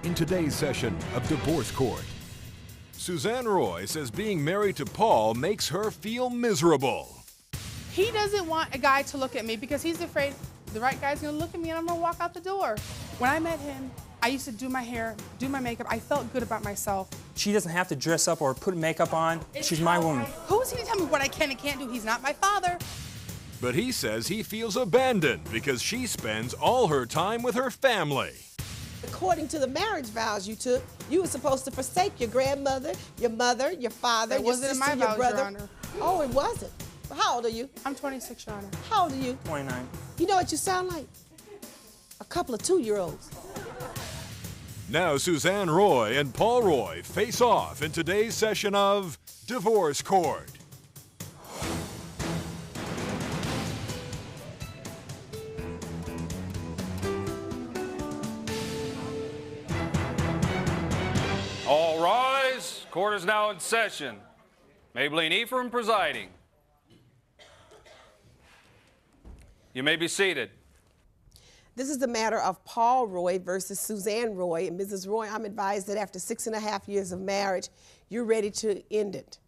In today's session of Divorce Court, Suzanne Roy says being married to Paul makes her feel miserable. He doesn't want a guy to look at me because he's afraid the right guy's gonna look at me and I'm gonna walk out the door. When I met him, I used to do my hair, do my makeup. I felt good about myself. She doesn't have to dress up or put makeup on. She's my woman. Who's he to tell me what I can and can't do? He's not my father. But he says he feels abandoned because she spends all her time with her family. According to the marriage vows you took, you were supposed to forsake your grandmother, your mother, your father, your sister, my your vows, brother. Your Honor. Oh, it wasn't. How old are you? I'm 26, Your Honor. How old are you? 29. You know what you sound like? A couple of 2-year-olds. Now Suzanne Roy and Paul Roy face off in today's session of Divorce Court. All rise. Court is now in session. Maybelline Ephraim presiding. You may be seated. This is the matter of Paul Roy versus Suzanne Roy. And Mrs. Roy, I'm advised that after 6.5 years of marriage, you're ready to end it.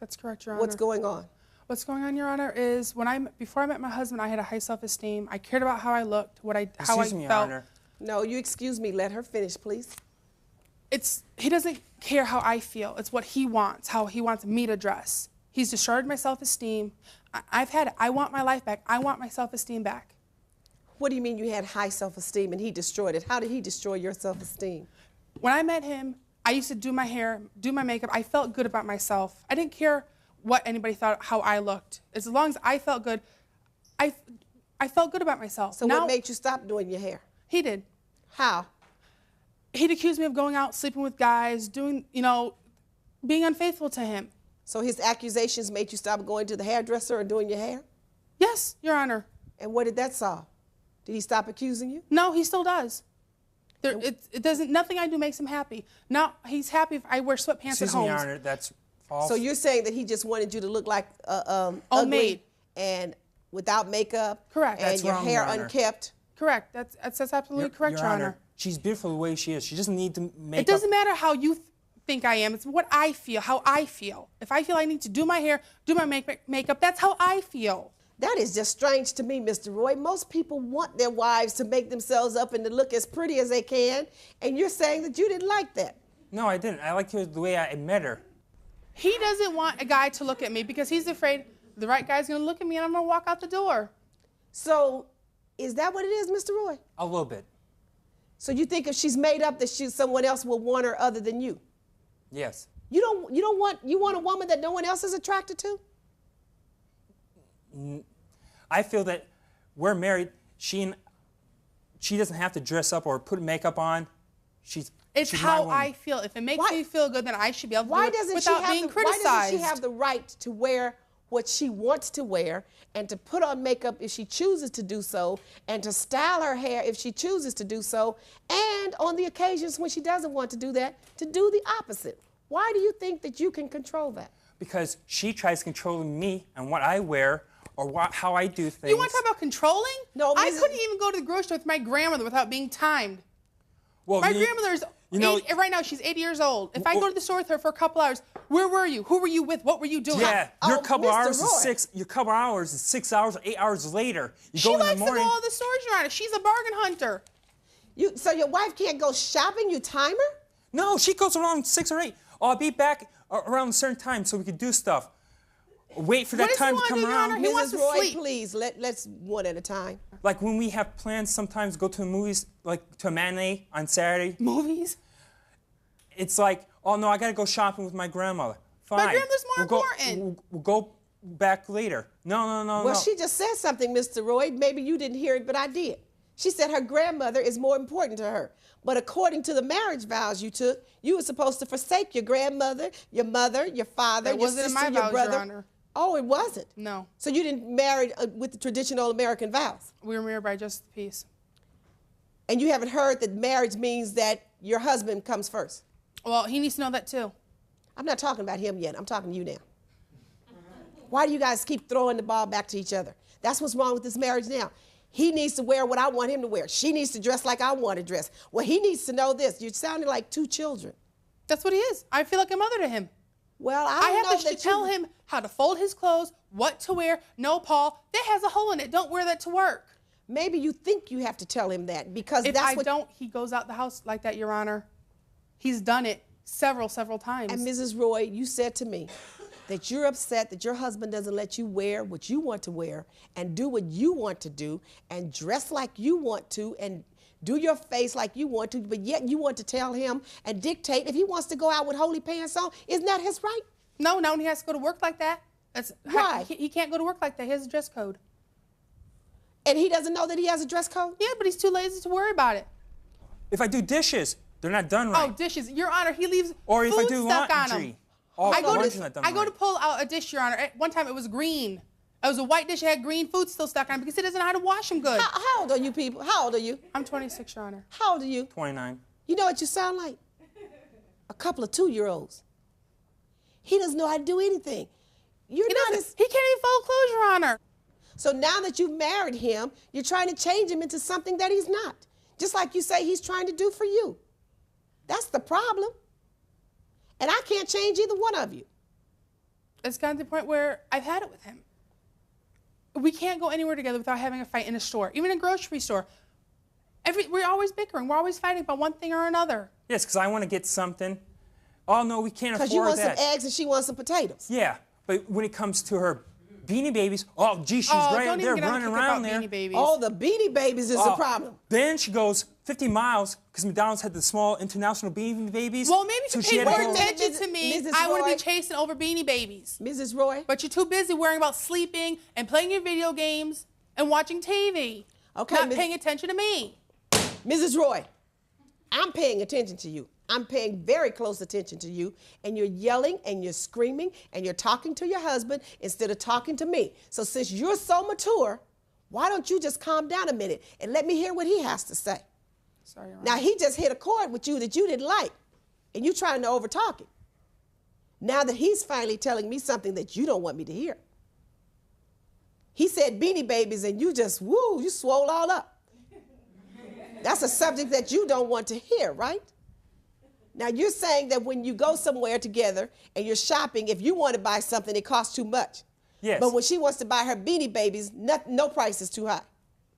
That's correct, Your Honor. What's going on? What's going on, Your Honor, is before I met my husband, I had a high self-esteem. I cared about how I looked, how I Excuse me, Your felt. Honor. No, you excuse me. Let her finish, please. He doesn't care how I feel. It's what he wants, how he wants me to dress. He's destroyed my self-esteem. I've had it. I want my life back. I want my self-esteem back. What do you mean you had high self-esteem and he destroyed it? How did he destroy your self-esteem? When I met him, I used to do my hair, do my makeup. I felt good about myself. I didn't care what anybody thought, how I looked. As long as I felt good, I felt good about myself. So what made you stop doing your hair? He did. How? He'd accuse me of going out, sleeping with guys, being unfaithful to him. So his accusations made you stop going to the hairdresser or doing your hair? Yes, Your Honor. And what did that solve? Did he stop accusing you? No, he still does. Nothing I do makes him happy. Now, he's happy if I wear sweatpants at home. Excuse me, Your Honor, that's false. So you're saying that he just wanted you to look like maid. ugly and without makeup? Correct. And That's your wrong, hair Your Honor. unkept? Correct. That's absolutely correct, Your Honor. She's beautiful the way she is. She doesn't need to make It doesn't matter how you think I am. It's what I feel, how I feel. If I feel I need to do my hair, do my makeup, that's how I feel. That is just strange to me, Mr. Roy. Most people want their wives to make themselves up and to look as pretty as they can, and you're saying that you didn't like that. No, I didn't. I liked her the way I met her. He doesn't want a guy to look at me because he's afraid the right guy's gonna look at me and I'm gonna walk out the door. So, is that what it is, Mr. Roy? A little bit. So you think if she's made up that someone else will want her other than you? Yes. You want a woman that no one else is attracted to? I feel that we're married. She doesn't have to dress up or put makeup on. She's how my woman. I feel. If it makes me feel good, then I should be able to do it without being criticized. Why doesn't she have the right to wear what she wants to wear and to put on makeup if she chooses to do so and to style her hair if she chooses to do so, and on the occasions when she doesn't want to do that, to do the opposite? Why do you think that you can control that? Because she tries controlling me and what I wear or how I do things. You want to talk about controlling? No, I couldn't even go to the grocery store with my grandmother without being timed. Well, My grandmother is right now, she's 80 years old. If I go to the store with her for a couple hours, where were you? Who were you with? What were you doing? Yeah, your couple Mr. hours Roy. is 6 hours or 8 hours later. You She go in likes the morning. to go all the stores, Your Honor. She's a bargain hunter. So your wife can't go shopping? You time her? No, she goes around 6 or 8. Oh, I'll be back around a certain time so we could do stuff. Wait for that time to come around. He wants Mrs. to Roy, sleep. please, let's one at a time. Like when we have plans sometimes go to the movies, like to a matinee on Saturday. Movies? It's like, oh no, I gotta go shopping with my grandmother. Fine. My grandmother's more important. We'll go back later. No. Well, she just said something, Mr. Roy. Maybe you didn't hear it, but I did. She said her grandmother is more important to her. But according to the marriage vows you took, you were supposed to forsake your grandmother, your mother, your father, your sister, my your vows, brother. Your Honor. Oh, it wasn't? No. So you didn't marry with the traditional American vows? We were married by just peace. And you haven't heard that marriage means that your husband comes first? Well, he needs to know that too. I'm not talking about him yet. I'm talking to you now. Why do you guys keep throwing the ball back to each other? That's what's wrong with this marriage now. He needs to wear what I want him to wear. She needs to dress like I want to dress. Well, he needs to know this. You're sounding like two children. That's what he is. I feel like a mother to him. Well, I have don't know to tell him how to fold his clothes, what to wear. No, Paul, that has a hole in it. Don't wear that to work. Maybe you think you have to tell him that because If that's I what... don't, he goes out the house like that, Your Honor. He's done it several times. And Mrs. Roy, you said to me that you're upset that your husband doesn't let you wear what you want to wear and do what you want to do and dress like you want to and do your face like you want to, but yet you want to tell him and dictate if he wants to go out with holy pants on. Isn't that his right? No, he has to go to work like that. That's Why? He can't go to work like that. He has a dress code. And he doesn't know that he has a dress code? Yeah, but he's too lazy to worry about it. If I do dishes, they're not done right. Oh, dishes. Your Honor, he leaves Or if food I do stuck on him. laundry. All I laundry's not done go to right. pull out a dish, Your Honor. At one time, it was green. It was a white dish that had green food still stuck on it because he doesn't know how to wash them good. How old are you people? How old are you? I'm 26, Your Honor. How old are you? 29. You know what you sound like? A couple of 2-year-olds. He doesn't know how to do anything. He can't even fold clothes, Your Honor. So now that you've married him, you're trying to change him into something that he's not. Just like you say he's trying to do for you. That's the problem. And I can't change either one of you. It's gotten to the point where I've had it with him. We can't go anywhere together without having a fight in a store, even in a grocery store. We're always bickering. We're always fighting about one thing or another. Yes, because I want to get something. Oh, no, we can't afford that. Because you want some eggs and she wants some potatoes. Yeah, but when it comes to her Beanie Babies, oh, gee, she's right there running around there. Beanie Babies. Oh, the Beanie Babies is a problem. Then she goes 50 miles because McDonald's had the small international Beanie Babies. Well, maybe so if she you had paid to more go- attention to me, Mrs. I wouldn't Roy. be chasing over Beanie Babies. Mrs. Roy? But you're too busy worrying about sleeping and playing your video games and watching TV. Okay, Not Miss- paying attention to me. Mrs. Roy, I'm paying attention to you. I'm paying very close attention to you, and you're yelling and you're screaming and you're talking to your husband instead of talking to me. So since you're so mature, why don't you just calm down a minute and let me hear what he has to say? Sorry, Your Honor. Now, he just hit a chord with you that you didn't like, and you're trying to overtalk him. Now that he's finally telling me something that you don't want me to hear. He said Beanie Babies, and you just, woo, you swole all up. That's a subject that you don't want to hear, right? Now, you're saying that when you go somewhere together and you're shopping, if you want to buy something, it costs too much. Yes. But when she wants to buy her Beanie Babies, no price is too high.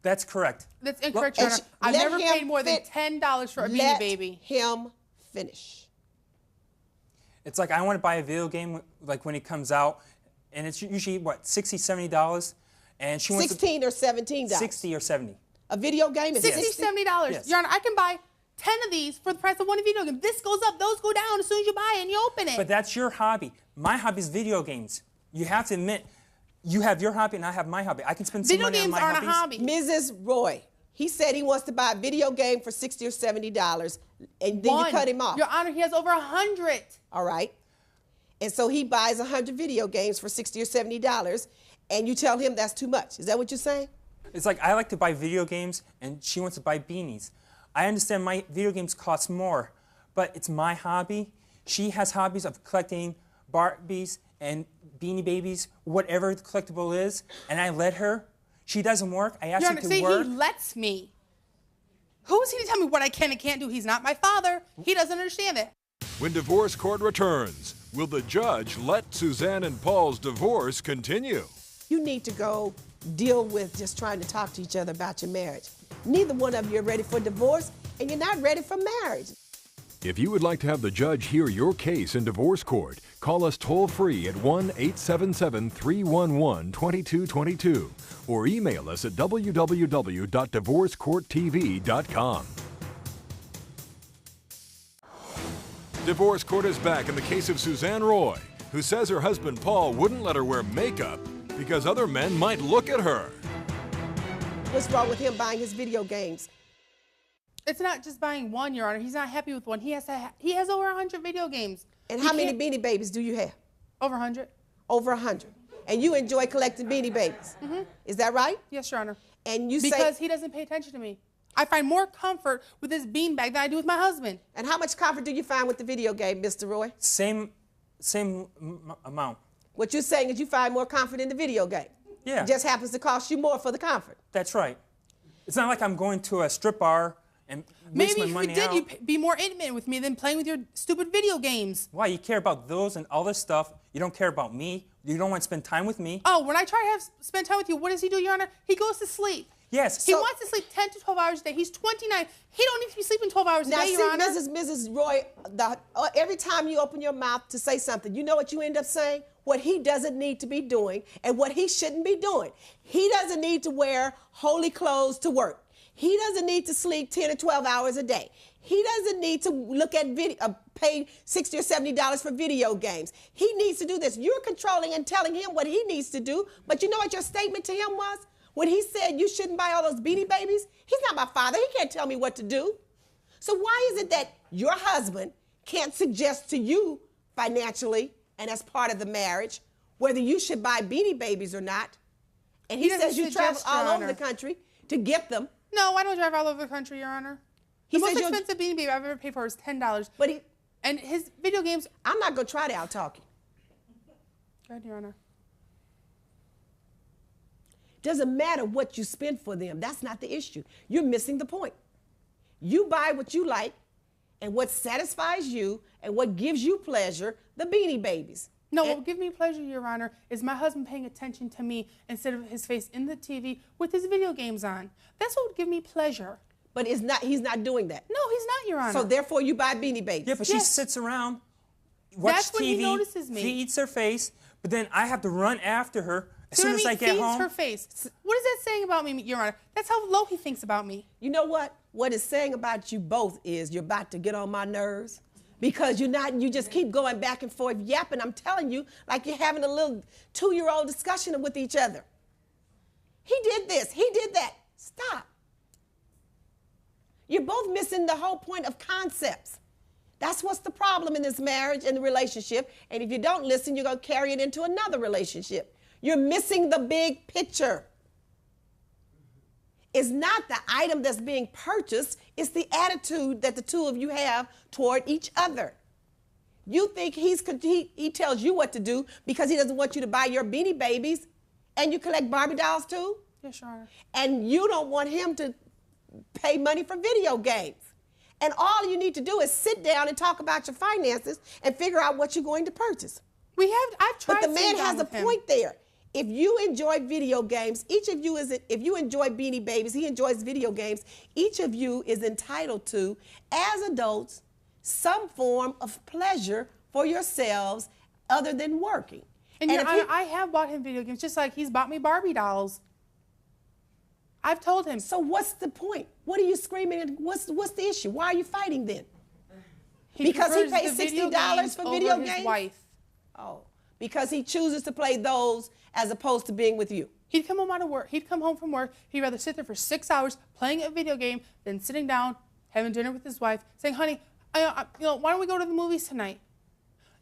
That's correct. That's incorrect, Your And Honor. I've let never him paid more than $10 for a Beanie Let Baby. him finish. It's like I want to buy a video game like when it comes out, and it's usually, what, $60, $70? And she wants $16 or $17. 60 or 70. A video game is $60, $60. $70. Yes. Your Honor, I can buy 10 of these for the price of one video game. This goes up, those go down as soon as you buy it and you open it. But that's your hobby. My hobby is video games. You have to admit, you have your hobby and I have my hobby. I can spend some Video money on games my aren't hobbies. a hobby. Mrs. Roy, he said he wants to buy a video game for $60 or $70, and then One. you cut him off. Your Honor, he has over 100. All right? And so he buys 100 video games for $60 or $70, and you tell him that's too much. Is that what you're saying? It's like I like to buy video games and she wants to buy beanies. I understand my video games cost more, but it's my hobby. She has hobbies of collecting Barbies and Beanie Babies, whatever the collectible is, and I let her. She doesn't work. I ask Your her Honor, to see, work. he lets me. Who is he to tell me what I can and can't do? He's not my father. He doesn't understand it. When divorce court returns, will the judge let Suzanne and Paul's divorce continue? You need to go deal with just trying to talk to each other about your marriage. Neither one of you are ready for divorce, and you're not ready for marriage. If you would like to have the judge hear your case in divorce court, call us toll-free at 1-877-311-2222 or email us at www.divorcecourttv.com. Divorce court is back in the case of Suzanne Roy, who says her husband Paul wouldn't let her wear makeup because other men might look at her. What's wrong with him buying his video games? It's not just buying one, Your Honor. He's not happy with one. He has over 100 video games. And He how many can't- Beanie Babies do you have? Over 100. Over 100. And you enjoy collecting Beanie Babies. Is that right? Yes, Your Honor. And you Because say, he doesn't pay attention to me. I find more comfort with this beanbag than I do with my husband. and how much comfort do you find with the video game, Mr. Roy? Same amount. What you're saying is you find more comfort in the video game. Yeah. It just happens to cost you more for the comfort. That's right. It's not like I'm going to a strip bar and waste Maybe my money if you did, out. you'd be more intimate with me than playing with your stupid video games. Why? You care about those and all this stuff. You don't care about me. You don't want to spend time with me. Oh, when I try to spend time with you, what does he do, Your Honor? He goes to sleep. Yes. He wants to sleep 10 to 12 hours a day. He's 29. He don't need to be sleeping 12 hours a Now, day, see, Your Honor. Mrs. Roy, every time you open your mouth to say something, you know what you end up saying? What he doesn't need to be doing and what he shouldn't be doing. He doesn't need to wear holy clothes to work. He doesn't need to sleep 10 or 12 hours a day. He doesn't need to look at pay $60 or $70 for video games. He needs to do this. You're controlling and telling him what he needs to do, but you know what your statement to him was? When he said you shouldn't buy all those Beanie Babies, he's not my father. He can't tell me what to do. So why is it that your husband can't suggest to you financially and as part of the marriage whether you should buy Beanie Babies or not? And he says you travel all over the country to get them. No, I don't drive all over the country, Your Honor. The most expensive Beanie Baby I've ever paid for is $10. But and his video games. I'm not going to try to out-talk you. Go ahead, Your Honor. Doesn't matter what you spend for them. That's not the issue. You're missing the point. You buy what you like and what satisfies you and what gives you pleasure, the Beanie Babies. No, what would give me pleasure, Your Honor, is my husband paying attention to me instead of his face in the TV with his video games on. That's what would give me pleasure. But he's not doing that. No, he's not, Your Honor. So therefore you buy Beanie Babies. Yeah, but she sits around, watches TV, when he notices me. feeds her face, but then I have to run after her as soon as I get feeds home. her face. What is that saying about me, Your Honor? That's how low he thinks about me. You know what? What it's saying about you both is you're about to get on my nerves because you just keep going back and forth yapping. I'm telling you, like you're having a little 2-year-old discussion with each other. He did this, he did that. Stop. You're both missing the whole point of concepts. That's what's the problem in this marriage and the relationship. And if you don't listen, you're going to carry it into another relationship. You're missing the big picture. It's not the item that's being purchased, it's the attitude that the two of you have toward each other. You think he tells you what to do because he doesn't want you to buy your Beanie Babies and you collect Barbie dolls too? Yes, Your Honor. And you don't want him to pay money for video games. And all you need to do is sit down and talk about your finances and figure out what you're going to purchase. I've tried. But the man has a point there. If you enjoy video games, if you enjoy Beanie Babies, he enjoys video games, each of you is entitled to, as adults, some form of pleasure for yourselves other than working. And I have bought him video games, just like he's bought me Barbie dolls. I've told him. So what's the point? What are you screaming at? What's the issue? Why are you fighting then? Because he pays $60 for video games? His wife. Oh, because he chooses to play those as opposed to being with you. He'd come home out of work. He'd come home from work. He'd rather sit there for 6 hours playing a video game than sitting down, having dinner with his wife, saying, "Honey, why don't we go to the movies tonight?"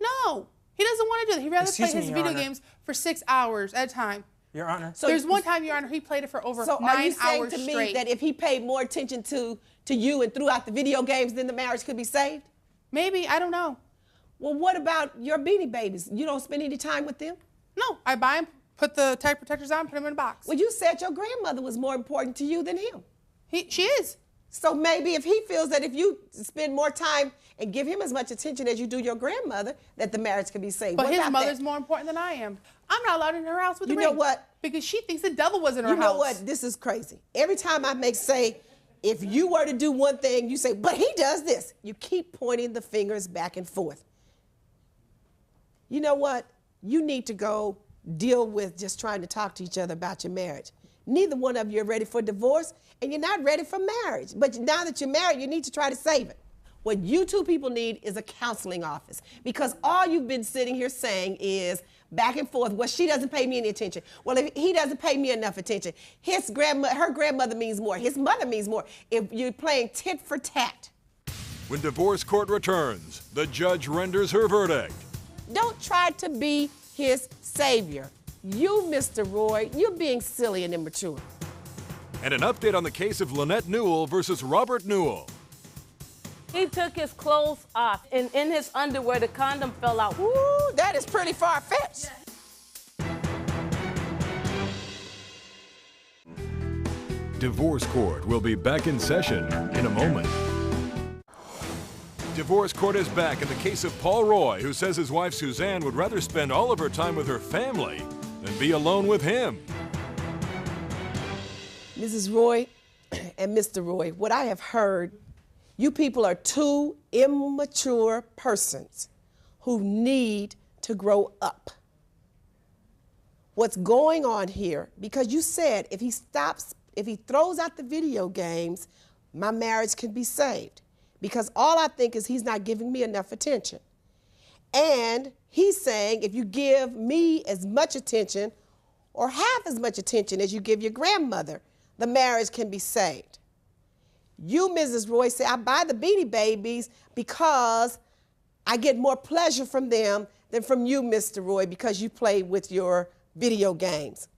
No, he doesn't want to do that. He'd rather play his video games for 6 hours at a time. Your Honor. So there's one time, Your Honor, he played it for over 9 hours straight. So are you saying to me that if he paid more attention to you and threw out the video games, then the marriage could be saved? Maybe, I don't know. Well, what about your Beanie Babies? You don't spend any time with them? No, I buy them, put the tag protectors on, put them in a box. Well, you said your grandmother was more important to you than him. She is. So maybe if he feels that if you spend more time and give him as much attention as you do your grandmother, that the marriage could be saved. But his mother's more important than I am. I'm not allowed in her house with the ring. You know what? Because she thinks the devil was in her house. You know what? This is crazy. Every time I say, if you were to do one thing, you say, but he does this. You keep pointing the fingers back and forth. You know what? You need to go deal with just trying to talk to each other about your marriage. Neither one of you are ready for divorce, and you're not ready for marriage. But now that you're married, you need to try to save it. What you two people need is a counseling office, because all you've been sitting here saying is back and forth, well, she doesn't pay me any attention. Well, if he doesn't pay me enough attention. Her grandmother means more. His mother means more. If you're playing tit for tat. When divorce court returns, the judge renders her verdict. Don't try to be his savior. You, Mr. Roy, you're being silly and immature. And an update on the case of Lynette Newell versus Robert Newell. He took his clothes off, and in his underwear, the condom fell out. Ooh, that is pretty far-fetched. Divorce Court will be back in session in a moment. Divorce Court is back in the case of Paul Roy, who says his wife Suzanne would rather spend all of her time with her family than be alone with him. Mrs. Roy and Mr. Roy, what I have heard, you people are two immature persons who need to grow up. What's going on here, because you said if he throws out the video games, my marriage can be saved. Because all I think is he's not giving me enough attention. And he's saying if you give me as much attention or half as much attention as you give your grandmother, the marriage can be saved. You, Mrs. Roy, say I buy the Beanie Babies because I get more pleasure from them than from you, Mr. Roy, because you play with your video games.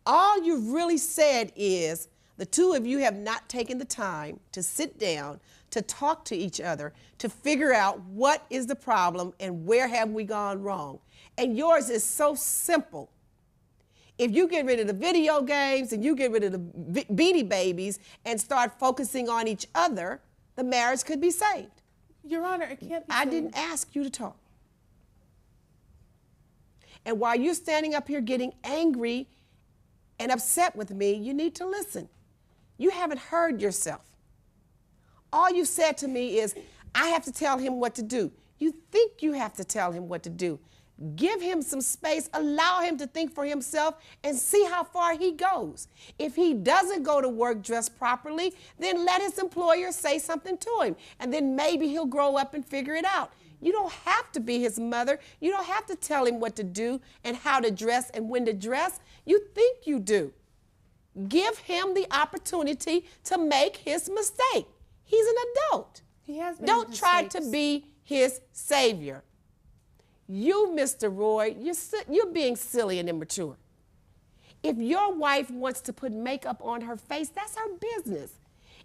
All you've really said is the two of you have not taken the time to sit down, to talk to each other, to figure out what is the problem and where have we gone wrong. And yours is so simple. If you get rid of the video games and you get rid of the Beanie Babies and start focusing on each other, the marriage could be saved. Your Honor, it can't be I saved. didn't ask you to talk. And while you're standing up here getting angry and upset with me, you need to listen. You haven't heard yourself. All you said to me is, I have to tell him what to do. You think you have to tell him what to do. Give him some space, allow him to think for himself and see how far he goes. If he doesn't go to work dressed properly, then let his employer say something to him, and then maybe he'll grow up and figure it out. You don't have to be his mother. You don't have to tell him what to do and how to dress and when to dress. You think you do. Give him the opportunity to make his mistake. He's an adult. He has made Don't try mistakes. to be his savior. You, Mr. Roy, you're being silly and immature. If your wife wants to put makeup on her face, that's her business.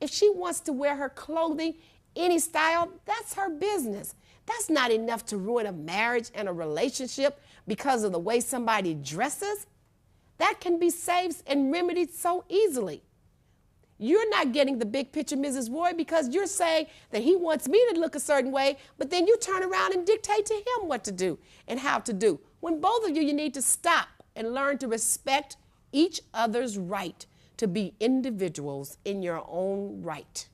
If she wants to wear her clothing any style, that's her business. That's not enough to ruin a marriage and a relationship because of the way somebody dresses. That can be saved and remedied so easily. You're not getting the big picture, Mrs. Roy, because you're saying that he wants me to look a certain way, but then you turn around and dictate to him what to do and how to do. When both of you need to stop and learn to respect each other's right to be individuals in your own right.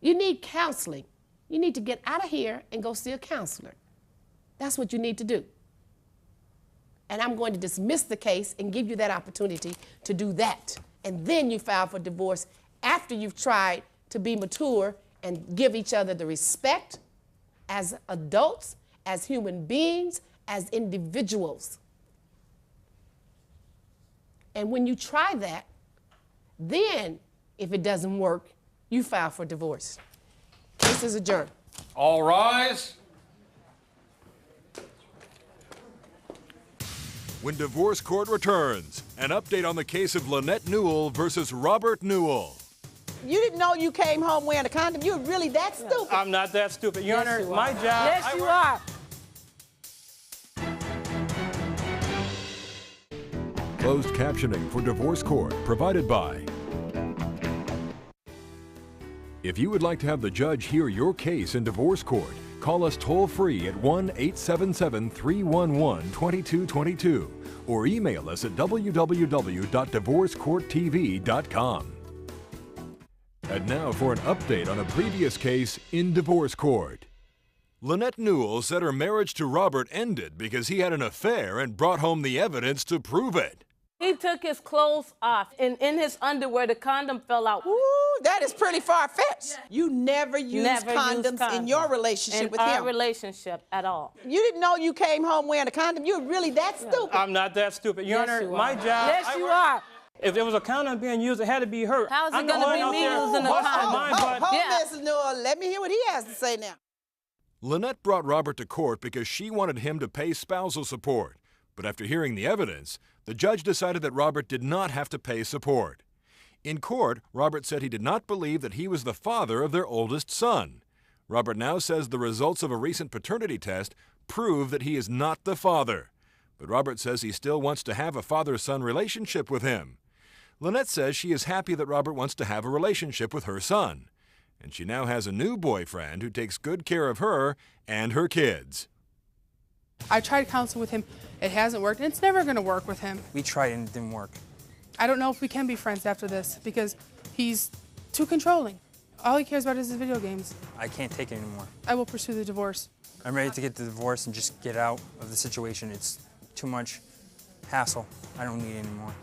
You need counseling. You need to get out of here and go see a counselor. That's what you need to do. And I'm going to dismiss the case and give you that opportunity to do that. And then you file for divorce after you've tried to be mature and give each other the respect as adults, as human beings, as individuals. And when you try that, then if it doesn't work, you file for divorce. Case is adjourned. All rise. When Divorce Court returns, an update on the case of Lynette Newell versus Robert Newell. You didn't know you came home wearing a condom? You're really that stupid. I'm not that stupid. Your Honor, my job. Yes, you are. Closed captioning for Divorce Court provided by. If you would like to have the judge hear your case in Divorce Court, call us toll-free at 1-877-311-2222 or email us at www.divorcecourttv.com. And now for an update on a previous case in Divorce Court. Lynette Newell said her marriage to Robert ended because he had an affair and brought home the evidence to prove it. He took his clothes off, and in his underwear, the condom fell out. Ooh, that is pretty far-fetched. You never used condoms in your relationship with him. In our relationship at all. You didn't know you came home wearing a condom? You're really that stupid. I'm not that stupid. Your Yes, Honor, you are. my job. Yes, you are. If there was a condom being used, it had to be her. How is it I'm gonna going be out me there using a busting condom? my butt. Hold, Yeah. Mrs. Newell. Let me hear what he has to say now. Lynette brought Robert to court because she wanted him to pay spousal support. But after hearing the evidence, the judge decided that Robert did not have to pay support. In court, Robert said he did not believe that he was the father of their oldest son. Robert now says the results of a recent paternity test prove that he is not the father. But Robert says he still wants to have a father-son relationship with him. Lynette says she is happy that Robert wants to have a relationship with her son. And she now has a new boyfriend who takes good care of her and her kids. I tried counseling with him. It hasn't worked, and it's never going to work with him. We tried and it didn't work. I don't know if we can be friends after this because he's too controlling. All he cares about is his video games. I can't take it anymore. I will pursue the divorce. I'm ready to get the divorce and just get out of the situation. It's too much hassle. I don't need it anymore.